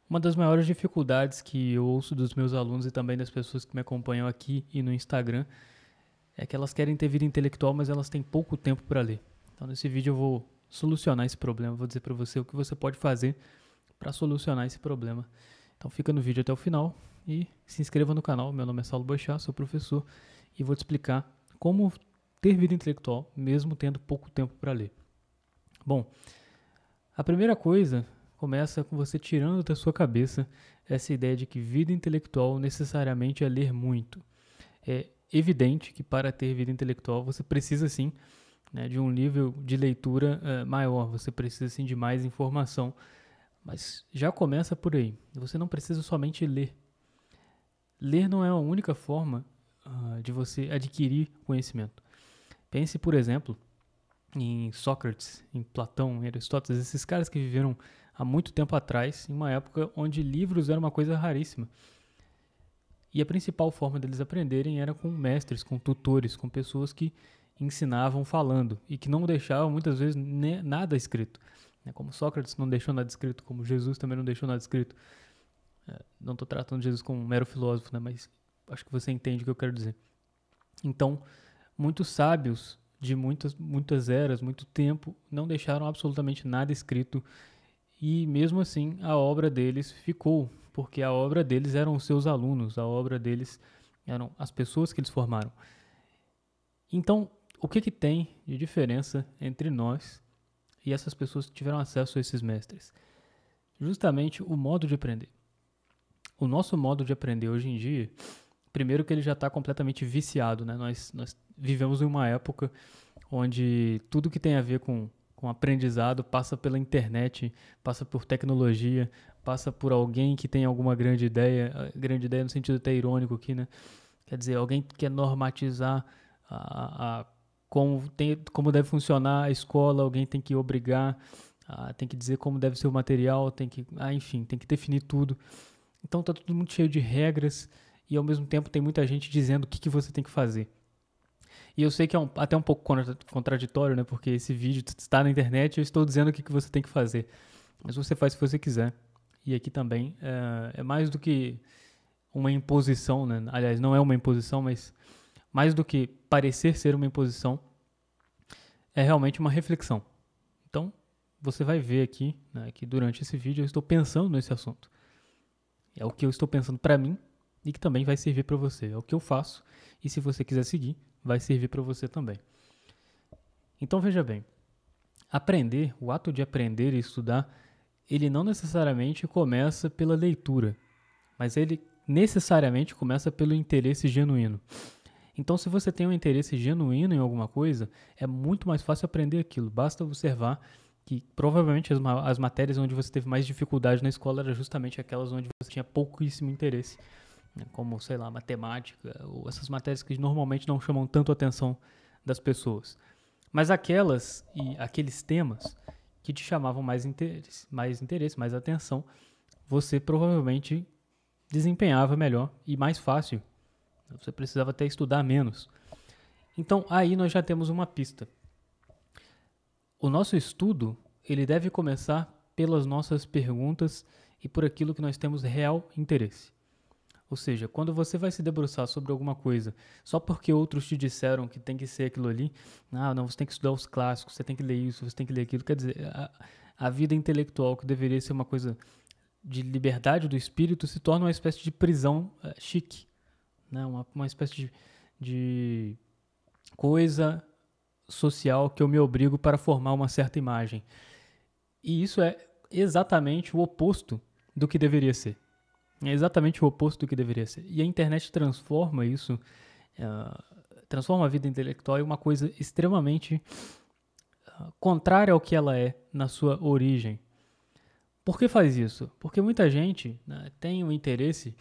Uma das maiores dificuldades que eu ouço dos meus alunos e também das pessoas que me acompanham aqui e no Instagram é que elas querem ter vida intelectual, mas elas têm pouco tempo para ler. Então, nesse vídeo eu vou solucionar esse problema, vou dizer para você o que você pode fazer para solucionar esse problema. Então, fica no vídeo até o final e se inscreva no canal. Meu nome é Saulo Boixá, sou professor e vou te explicar como ter vida intelectual mesmo tendo pouco tempo para ler. Bom, a primeira coisa começa com você tirando da sua cabeça essa ideia de que vida intelectual necessariamente é ler muito. É evidente que para ter vida intelectual você precisa sim, né, de um nível de leitura maior, você precisa sim de mais informação, mas já começa por aí. Você não precisa somente ler. Ler não é a única forma de você adquirir conhecimento. Pense, por exemplo, em Sócrates, em Platão, em Aristóteles, esses caras que viveram há muito tempo atrás, em uma época onde livros eram uma coisa raríssima. E a principal forma deles aprenderem era com mestres, com tutores, com pessoas que ensinavam falando e que não deixavam muitas vezes nada escrito. Como Sócrates não deixou nada escrito, como Jesus também não deixou nada escrito. Não estou tratando Jesus como um mero filósofo, né? Mas acho que você entende o que eu quero dizer. Então, muitos sábios de muitas eras, muito tempo, não deixaram absolutamente nada escrito e mesmo assim a obra deles ficou, porque a obra deles eram os seus alunos, a obra deles eram as pessoas que eles formaram. Então, o que tem de diferença entre nós e essas pessoas que tiveram acesso a esses mestres? Justamente o modo de aprender. O nosso modo de aprender hoje em dia, primeiro que ele já está completamente viciado, né? Nós vivemos em uma época onde tudo que tem a ver com aprendizado passa pela internet, passa por tecnologia, passa por alguém que tem alguma grande ideia no sentido até irônico aqui, né? Quer dizer, alguém que quer normatizar como deve funcionar a escola, alguém tem que obrigar, tem que dizer como deve ser o material, enfim, tem que definir tudo. Então tá tudo muito cheio de regras e ao mesmo tempo tem muita gente dizendo o que você tem que fazer. E eu sei que é até um pouco contraditório, né? Porque esse vídeo está na internet e eu estou dizendo o que você tem que fazer. Mas você faz se você quiser. E aqui também é mais do que uma imposição, né? Aliás, não é uma imposição, mas mais do que parecer ser uma imposição, é realmente uma reflexão. Então, você vai ver aqui, né, que durante esse vídeo eu estou pensando nesse assunto. É o que eu estou pensando para mim e que também vai servir para você. É o que eu faço e se você quiser seguir, vai servir para você também. Então veja bem, aprender, o ato de aprender e estudar, ele não necessariamente começa pela leitura, mas ele necessariamente começa pelo interesse genuíno. Então, se você tem um interesse genuíno em alguma coisa, é muito mais fácil aprender aquilo. Basta observar que provavelmente as matérias onde você teve mais dificuldade na escola eram justamente aquelas onde você tinha pouquíssimo interesse, né? Como, sei lá, matemática, ou essas matérias que normalmente não chamam tanto a atenção das pessoas. Mas aquelas e aqueles temas que te chamavam mais interesse, mais atenção, você provavelmente desempenhava melhor e mais fácil. Você precisava até estudar menos. Então, aí nós já temos uma pista. O nosso estudo, ele deve começar pelas nossas perguntas e por aquilo que nós temos real interesse. Ou seja, quando você vai se debruçar sobre alguma coisa só porque outros te disseram que tem que ser aquilo ali, não, você tem que estudar os clássicos, você tem que ler isso, você tem que ler aquilo. Quer dizer, a vida intelectual, que deveria ser uma coisa de liberdade do espírito, se torna uma espécie de prisão chique, né? Uma espécie de coisa social que eu me obrigo para formar uma certa imagem. E isso é exatamente o oposto do que deveria ser. É exatamente o oposto do que deveria ser. E a internet transforma isso, transforma a vida intelectual em uma coisa extremamente contrária ao que ela é na sua origem. Por que faz isso? Porque muita gente, né, tem o interesse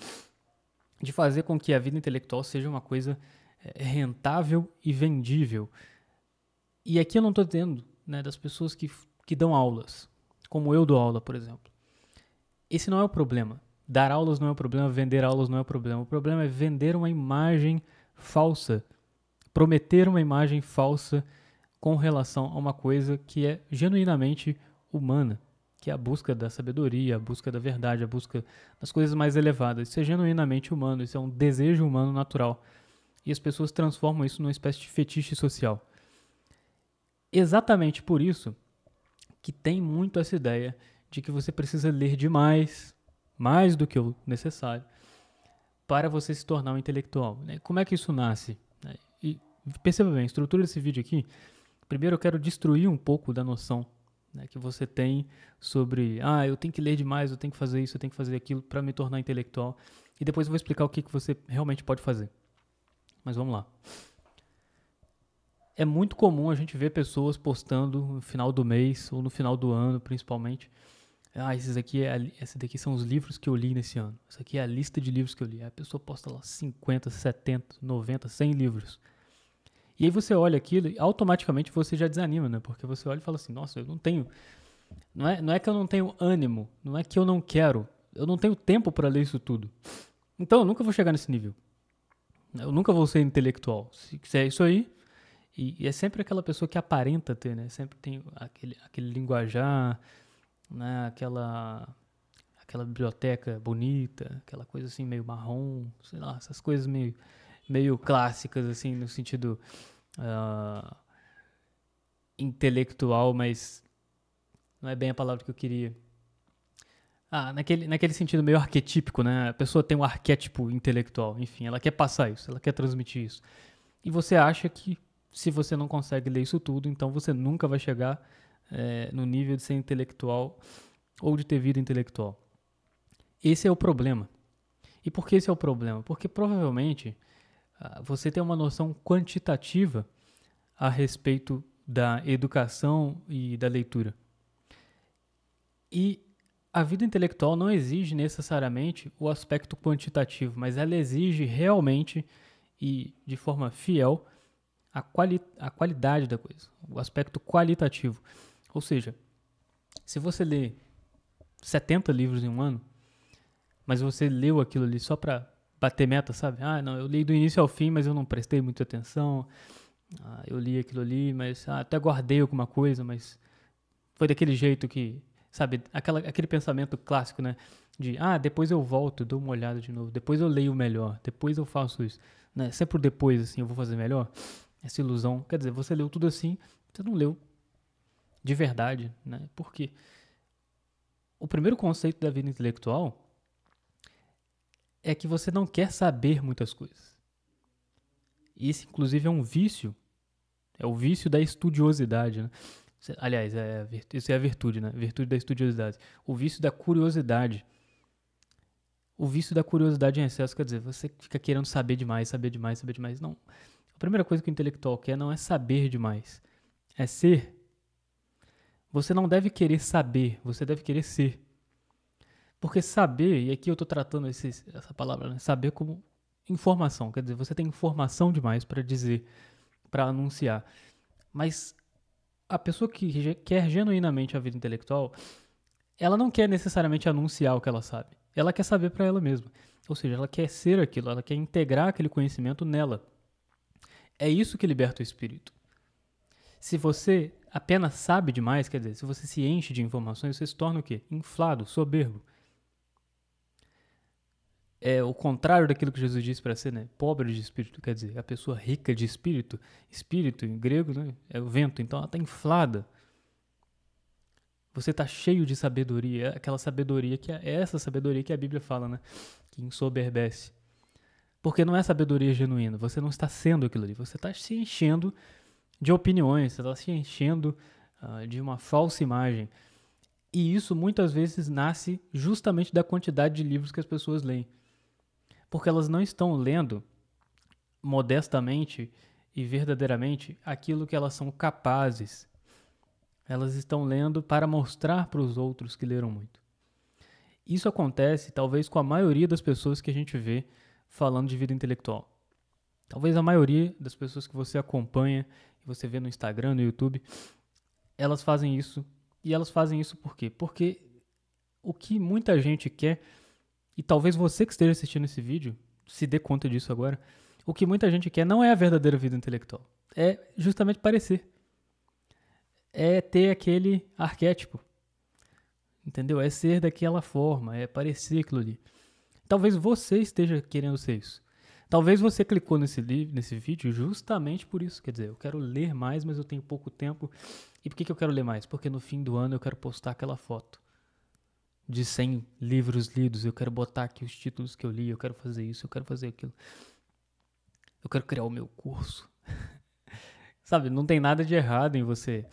de fazer com que a vida intelectual seja uma coisa rentável e vendível. E aqui eu não estou dizendo, né, das pessoas que dão aulas, como eu dou aula, por exemplo. Esse não é o problema. Dar aulas não é o problema, vender aulas não é o problema. O problema é vender uma imagem falsa, prometer uma imagem falsa com relação a uma coisa que é genuinamente humana, que é a busca da sabedoria, a busca da verdade, a busca das coisas mais elevadas. Isso é genuinamente humano, isso é um desejo humano natural. E as pessoas transformam isso numa espécie de fetiche social. Exatamente por isso que tem muito essa ideia de que você precisa ler demais, mais do que o necessário, para você se tornar um intelectual. Como é que isso nasce? E perceba bem, a estrutura desse vídeo aqui, primeiro eu quero destruir um pouco da noção que você tem sobre, eu tenho que ler demais, eu tenho que fazer isso, eu tenho que fazer aquilo para me tornar intelectual. E depois eu vou explicar o que você realmente pode fazer. Mas vamos lá. É muito comum a gente ver pessoas postando no final do mês ou no final do ano, principalmente. Esses daqui são os livros que eu li nesse ano. Essa aqui é a lista de livros que eu li. A pessoa posta lá 50, 70, 90, 100 livros. E aí você olha aquilo e automaticamente você já desanima, né? Porque você olha e fala assim, nossa, eu não tenho... Não é que eu não tenho ânimo, não é que eu não quero. Eu não tenho tempo para ler isso tudo. Então eu nunca vou chegar nesse nível. Eu nunca vou ser intelectual. Se quiser isso aí... E é sempre aquela pessoa que aparenta ter, né? Sempre tem aquele linguajar, né? Aquela biblioteca bonita, aquela coisa assim meio marrom, sei lá, essas coisas meio clássicas, assim, no sentido intelectual, mas não é bem a palavra que eu queria. Naquele sentido meio arquetípico, né? A pessoa tem um arquétipo intelectual, enfim, ela quer passar isso, ela quer transmitir isso. E você acha que se você não consegue ler isso tudo, então você nunca vai chegar no nível de ser intelectual ou de ter vida intelectual. Esse é o problema. E por que esse é o problema? Porque provavelmente você tem uma noção quantitativa a respeito da educação e da leitura. E a vida intelectual não exige necessariamente o aspecto quantitativo, mas ela exige realmente e de forma fiel a qualidade da coisa, o aspecto qualitativo. Ou seja, se você lê 70 livros em um ano, mas você leu aquilo ali só para bater meta, sabe? Não, eu li do início ao fim, mas eu não prestei muita atenção. Eu li aquilo ali, mas até guardei alguma coisa, mas foi daquele jeito que, sabe, aquele pensamento clássico, né? De, depois eu volto, dou uma olhada de novo, depois eu leio melhor, depois eu faço isso. Né? Sempre depois, assim, eu vou fazer melhor. Essa ilusão, quer dizer, você leu tudo assim, você não leu de verdade, né? Por quê? O primeiro conceito da vida intelectual é que você não quer saber muitas coisas. Isso, inclusive, é um vício. É o vício da estudiosidade, né? Aliás, isso é a virtude, né? Virtude da estudiosidade. O vício da curiosidade. O vício da curiosidade em excesso, quer dizer, você fica querendo saber demais, saber demais, saber demais. Não. A primeira coisa que o intelectual quer não é saber demais, é ser. Você não deve querer saber, você deve querer ser. Porque saber, e aqui eu estou tratando essa palavra, né, saber como informação, quer dizer, você tem informação demais para dizer, para anunciar. Mas a pessoa que quer genuinamente a vida intelectual, ela não quer necessariamente anunciar o que ela sabe. Ela quer saber para ela mesma. Ou seja, ela quer ser aquilo, ela quer integrar aquele conhecimento nela. É isso que liberta o espírito. Se você apenas sabe demais, quer dizer, se você se enche de informações, você se torna o quê? Inflado, soberbo. É o contrário daquilo que Jesus disse para ser, né? Pobre de espírito, quer dizer, a pessoa rica de espírito. Espírito, em grego, né? É o vento, então ela está inflada. Você está cheio de sabedoria, aquela sabedoria que é essa sabedoria que a Bíblia fala, né? Que ensoberbece. Porque não é sabedoria genuína, você não está sendo aquilo ali, você está se enchendo de opiniões, você está se enchendo de uma falsa imagem. E isso muitas vezes nasce justamente da quantidade de livros que as pessoas leem. Porque elas não estão lendo modestamente e verdadeiramente aquilo que elas são capazes. Elas estão lendo para mostrar para os outros que leram muito. Isso acontece talvez com a maioria das pessoas que a gente vê falando de vida intelectual. Talvez a maioria das pessoas que você acompanha, que você vê no Instagram, no YouTube, elas fazem isso. E elas fazem isso por quê? Porque o que muita gente quer, e talvez você que esteja assistindo esse vídeo se dê conta disso agora, o que muita gente quer não é a verdadeira vida intelectual. É justamente parecer. É ter aquele arquétipo entendeu? É ser daquela forma, é parecer aquilo ali. Talvez você esteja querendo ser isso. Talvez você clicou nesse vídeo justamente por isso. Quer dizer, eu quero ler mais, mas eu tenho pouco tempo. E por que eu quero ler mais? Porque no fim do ano eu quero postar aquela foto de 100 livros lidos. Eu quero botar aqui os títulos que eu li. Eu quero fazer isso, eu quero fazer aquilo. Eu quero criar o meu curso. Sabe, não tem nada de errado em você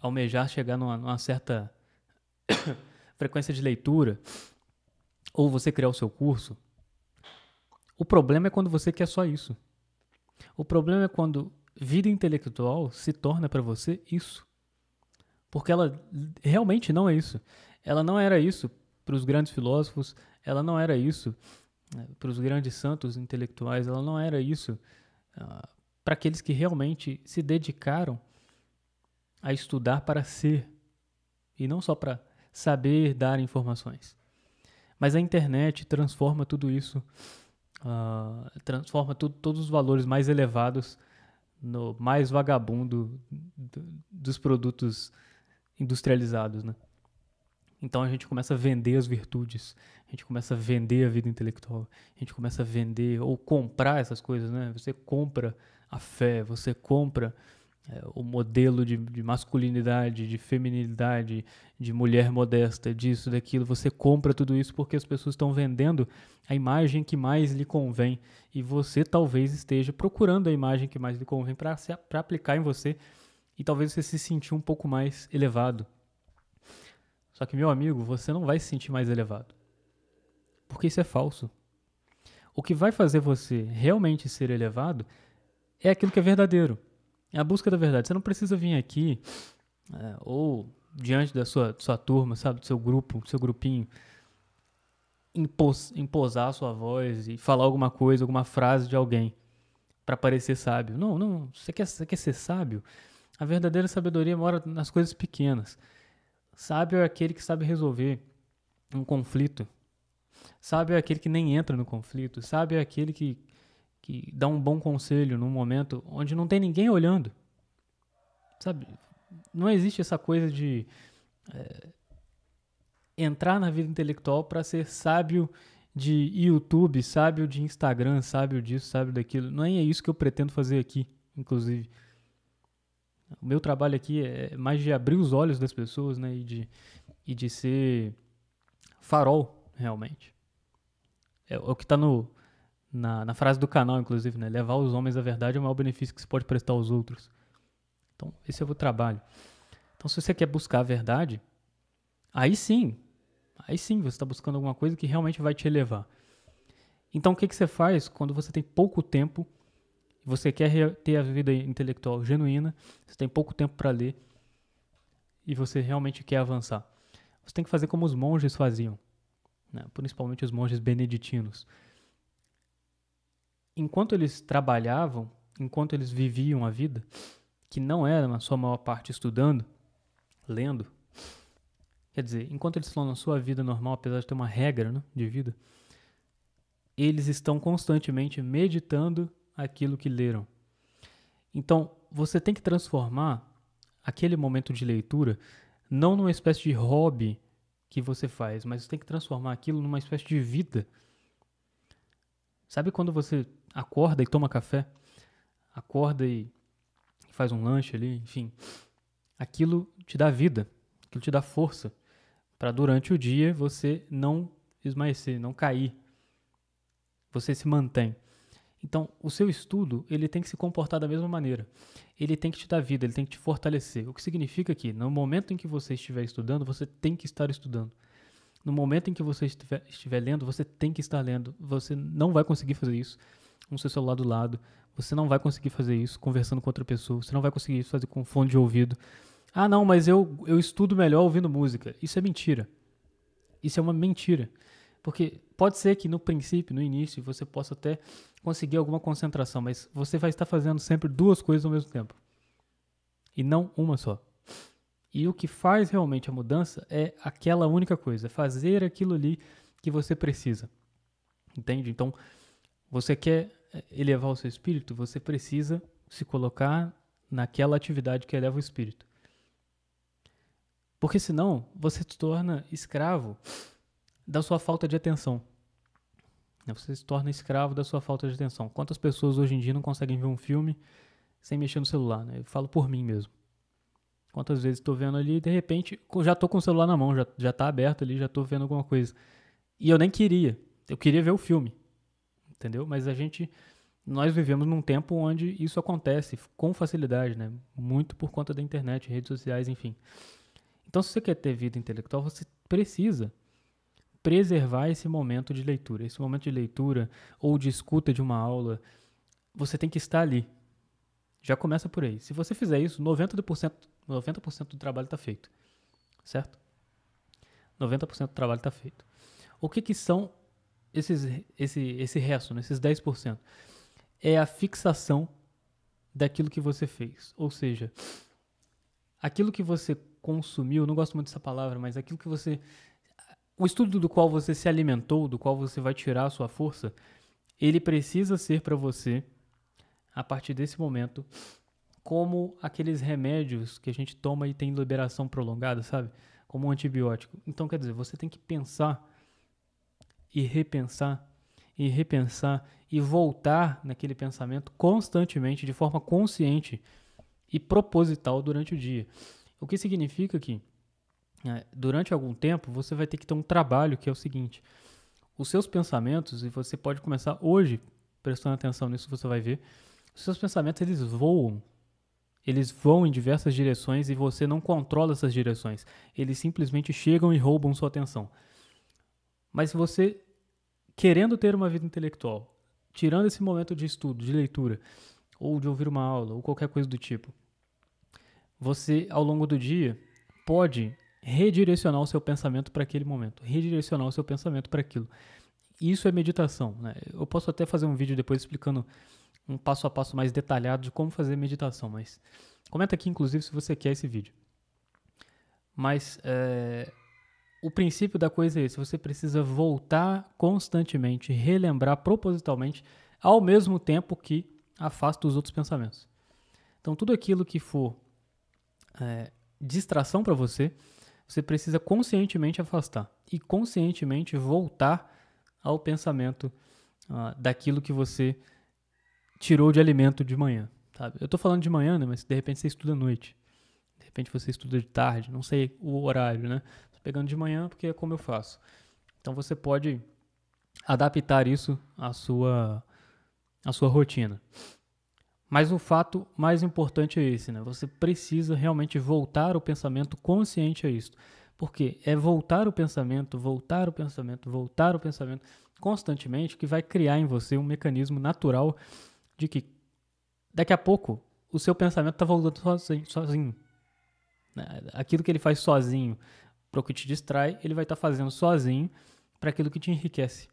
almejar chegar numa certa frequência de leitura, ou você criar o seu curso. O problema é quando você quer só isso. O problema é quando vida intelectual se torna para você isso. Porque ela realmente não é isso. Ela não era isso para os grandes filósofos, ela não era isso para os grandes santos intelectuais, ela não era isso para aqueles que realmente se dedicaram a estudar para ser e não só para saber dar informações. Mas a internet transforma tudo isso, transforma todos os valores mais elevados no mais vagabundo dos produtos industrializados, né? Então a gente começa a vender as virtudes, a gente começa a vender a vida intelectual, a gente começa a vender ou comprar essas coisas, né? Você compra a fé, você compra o modelo de masculinidade, de feminilidade, de mulher modesta, disso, daquilo. Você compra tudo isso porque as pessoas estão vendendo a imagem que mais lhe convém e você talvez esteja procurando a imagem que mais lhe convém para aplicar em você e talvez você se sentir um pouco mais elevado. Só que, meu amigo, você não vai se sentir mais elevado, porque isso é falso. O que vai fazer você realmente ser elevado é aquilo que é verdadeiro. É a busca da verdade. Você não precisa vir aqui ou diante da sua turma, sabe, do seu grupo, do seu grupinho, imposar a sua voz e falar alguma coisa, alguma frase de alguém para parecer sábio. Não, não. Você quer ser sábio? A verdadeira sabedoria mora nas coisas pequenas. Sábio é aquele que sabe resolver um conflito. Sábio é aquele que nem entra no conflito. Sábio é aquele que dá um bom conselho num momento onde não tem ninguém olhando. Sabe? Não existe essa coisa de entrar na vida intelectual para ser sábio de YouTube, sábio de Instagram, sábio disso, sábio daquilo. Não é isso que eu pretendo fazer aqui, inclusive. O meu trabalho aqui é mais de abrir os olhos das pessoas, né, e de ser farol, realmente. É o que está na frase do canal, inclusive, né? Levar os homens à verdade é o maior benefício que se pode prestar aos outros. Então, esse é o trabalho. Então, se você quer buscar a verdade, aí sim você está buscando alguma coisa que realmente vai te elevar. Então, o que você faz quando você tem pouco tempo, você quer ter a vida intelectual genuína, você tem pouco tempo para ler e você realmente quer avançar? Você tem que fazer como os monges faziam, né? Principalmente os monges beneditinos. Enquanto eles trabalhavam, enquanto eles viviam a vida, que não era na sua maior parte estudando, lendo, quer dizer, enquanto eles estão na sua vida normal, apesar de ter uma regra, né, de vida, eles estão constantemente meditando aquilo que leram. Então, você tem que transformar aquele momento de leitura não numa espécie de hobby que você faz, mas você tem que transformar aquilo numa espécie de vida. Sabe quando você acorda e toma café? Acorda e faz um lanche ali, enfim. Aquilo te dá vida, aquilo te dá força para durante o dia você não esmaecer, não cair. Você se mantém. Então, o seu estudo, ele tem que se comportar da mesma maneira. Ele tem que te dar vida, ele tem que te fortalecer. O que significa que, no momento em que você estiver estudando, você tem que estar estudando. No momento em que você estiver lendo, você tem que estar lendo. Você não vai conseguir fazer isso com o seu celular do lado. Você não vai conseguir fazer isso conversando com outra pessoa. Você não vai conseguir isso fazer com fone de ouvido. Ah, não, mas eu estudo melhor ouvindo música. Isso é mentira. Isso é uma mentira. Porque pode ser que no princípio, no início, você possa até conseguir alguma concentração, mas você vai estar fazendo sempre duas coisas ao mesmo tempo. E não uma só. E o que faz realmente a mudança é aquela única coisa, fazer aquilo ali que você precisa. Entende? Então, você quer elevar o seu espírito, você precisa se colocar naquela atividade que eleva o espírito. Porque senão você se torna escravo da sua falta de atenção. Você se torna escravo da sua falta de atenção. Quantas pessoas hoje em dia não conseguem ver um filme sem mexer no celular, né? Eu falo por mim mesmo. Quantas vezes estou vendo ali e de repente já estou com o celular na mão, já tá aberto ali, já estou vendo alguma coisa. E eu nem queria. Eu queria ver o filme, entendeu? Mas nós vivemos num tempo onde isso acontece com facilidade, né? Muito por conta da internet, redes sociais, enfim. Então, se você quer ter vida intelectual, você precisa preservar esse momento de leitura. Esse momento de leitura ou de escuta de uma aula, você tem que estar ali. Já começa por aí. Se você fizer isso, 90% do trabalho está feito. Certo? 90% do trabalho está feito. O que são esse resto, né? Esses 10%? É a fixação daquilo que você fez. Ou seja, aquilo que você consumiu, não gosto muito dessa palavra, mas aquilo que você... O estudo do qual você se alimentou, do qual você vai tirar a sua força, ele precisa ser para você, a partir desse momento, como aqueles remédios que a gente toma e tem liberação prolongada, sabe? Como um antibiótico. Então, quer dizer, você tem que pensar e repensar e repensar e voltar naquele pensamento constantemente, de forma consciente e proposital durante o dia. O que significa que durante algum tempo você vai ter que ter um trabalho que é o seguinte: os seus pensamentos, e você pode começar hoje prestando atenção nisso, você vai ver, os seus pensamentos eles vão em diversas direções e você não controla essas direções, eles simplesmente chegam e roubam sua atenção. Mas se você, querendo ter uma vida intelectual, tirando esse momento de estudo, de leitura, ou de ouvir uma aula, ou qualquer coisa do tipo, você, ao longo do dia, pode redirecionar o seu pensamento para aquele momento, redirecionar o seu pensamento para aquilo. Isso é meditação, né? Eu posso até fazer um vídeo depois explicando um passo a passo mais detalhado de como fazer meditação, mas comenta aqui, inclusive, se você quer esse vídeo. Mas o princípio da coisa é esse: você precisa voltar constantemente, relembrar propositalmente, ao mesmo tempo que afasta os outros pensamentos. Então, tudo aquilo que for distração para você, você precisa conscientemente afastar e conscientemente voltar ao pensamento daquilo que você tirou de alimento de manhã. Sabe? Eu estou falando de manhã, né, mas de repente você estuda à noite. De repente você estuda de tarde, não sei o horário, né? Estou pegando de manhã porque é como eu faço. Então você pode adaptar isso à sua rotina. Mas o fato mais importante é esse, né? Você precisa realmente voltar o pensamento consciente a isso. Porque é voltar o pensamento constantemente que vai criar em você um mecanismo natural de que daqui a pouco o seu pensamento está voltando sozinho. Aquilo que ele faz sozinho para o que te distrai, ele vai estar fazendo sozinho para aquilo que te enriquece.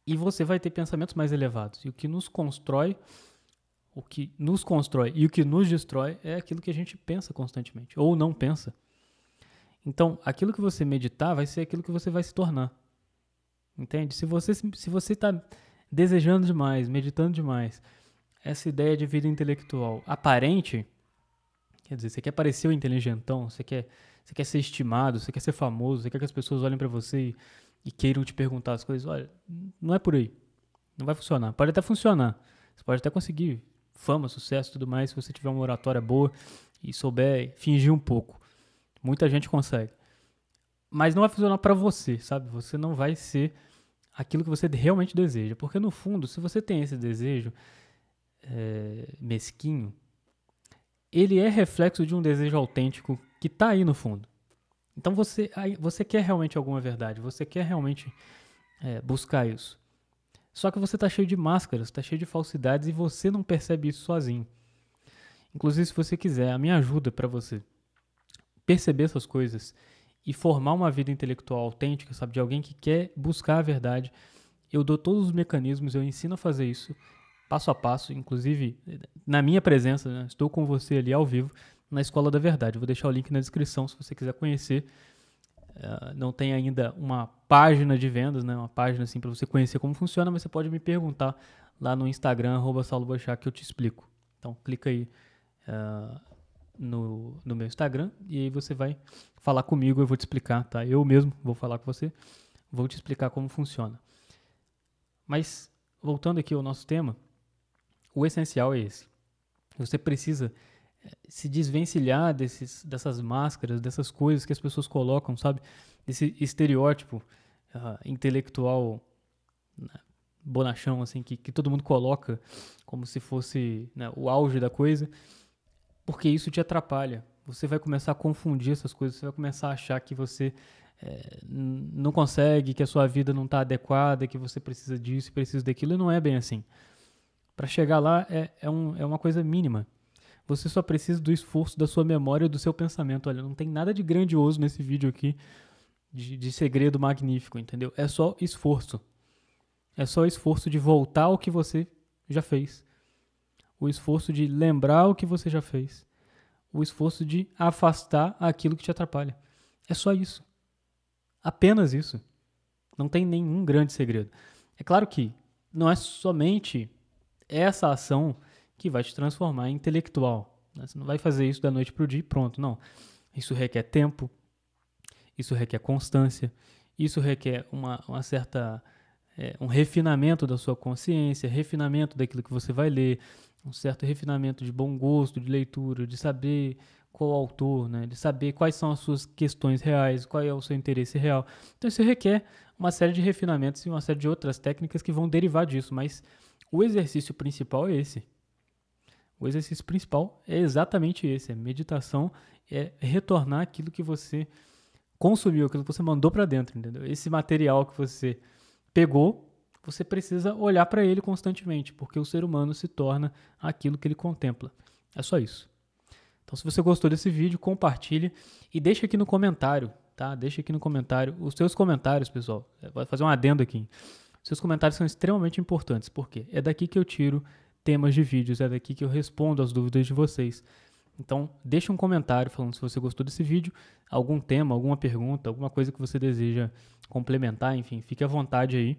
E você vai ter pensamentos mais elevados. E o que nos constrói e o que nos destrói é aquilo que a gente pensa constantemente, ou não pensa. Então, aquilo que você meditar vai ser aquilo que você vai se tornar. Entende? Se você está desejando demais, meditando demais, essa ideia de vida intelectual aparente, quer dizer, você quer parecer o inteligentão, você quer ser estimado, você quer ser famoso, você quer que as pessoas olhem para você e queiram te perguntar as coisas, olha, não é por aí. Não vai funcionar. Pode até funcionar. Você pode até conseguir fama, sucesso e tudo mais, se você tiver uma oratória boa e souber fingir um pouco. Muita gente consegue. Mas não vai funcionar para você, sabe? Você não vai ser aquilo que você realmente deseja. Porque, no fundo, se você tem esse desejo mesquinho, ele é reflexo de um desejo autêntico que está aí no fundo. Então, você quer realmente alguma verdade, você quer realmente buscar isso. Só que você está cheio de máscaras, está cheio de falsidades e você não percebe isso sozinho. Inclusive, se você quiser, a minha ajuda para você perceber essas coisas e formar uma vida intelectual autêntica, sabe, de alguém que quer buscar a verdade, eu dou todos os mecanismos, eu ensino a fazer isso passo a passo, inclusive na minha presença, né? Estou com você ali ao vivo na Escola da Verdade. Eu vou deixar o link na descrição se você quiser conhecer. Não tem ainda uma página de vendas, né? Uma página assim para você conhecer como funciona, mas você pode me perguntar lá no Instagram @saulobochá que eu te explico. Então clica aí no meu Instagram e aí você vai falar comigo, eu vou te explicar, tá? Eu mesmo vou falar com você, vou te explicar como funciona. Mas, voltando aqui ao nosso tema, o essencial é esse. Você precisa se desvencilhar dessas máscaras, dessas coisas que as pessoas colocam, sabe? Desse estereótipo intelectual, né, bonachão, assim, que todo mundo coloca como se fosse, né, o auge da coisa, porque isso te atrapalha. Você vai começar a confundir essas coisas, você vai começar a achar que você não consegue, que a sua vida não está adequada, que você precisa disso, precisa daquilo, e não é bem assim. Para chegar lá é uma coisa mínima. Você só precisa do esforço da sua memória e do seu pensamento. Olha, não tem nada de grandioso nesse vídeo aqui, de segredo magnífico, entendeu? É só esforço. É só esforço de voltar ao que você já fez. O esforço de lembrar o que você já fez. O esforço de afastar aquilo que te atrapalha. É só isso. Apenas isso. Não tem nenhum grande segredo. É claro que não é somente essa ação que vai te transformar em intelectual. Você não vai fazer isso da noite para o dia e pronto, não. Isso requer tempo, isso requer constância, isso requer uma certa um refinamento da sua consciência, refinamento daquilo que você vai ler, um certo refinamento de bom gosto, de leitura, de saber qual autor, né, de saber quais são as suas questões reais, qual é o seu interesse real. Então isso requer uma série de refinamentos e uma série de outras técnicas que vão derivar disso, mas o exercício principal é esse. O exercício principal é exatamente esse, é meditação, é retornar aquilo que você consumiu, aquilo que você mandou para dentro, entendeu? Esse material que você pegou, você precisa olhar para ele constantemente, porque o ser humano se torna aquilo que ele contempla. É só isso. Então, se você gostou desse vídeo, compartilhe e deixa aqui no comentário, tá? Deixa aqui no comentário os seus comentários, pessoal. Vou fazer um adendo aqui. Seus comentários são extremamente importantes, porque é daqui que eu tiro temas de vídeos, é daqui que eu respondo as dúvidas de vocês. Então, deixa um comentário falando se você gostou desse vídeo, algum tema, alguma pergunta, alguma coisa que você deseja complementar, enfim, fique à vontade aí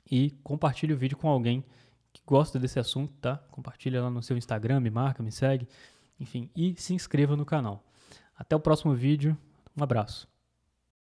e compartilhe o vídeo com alguém que gosta desse assunto, tá? Compartilha lá no seu Instagram, me marca, me segue, enfim, e se inscreva no canal. Até o próximo vídeo, um abraço.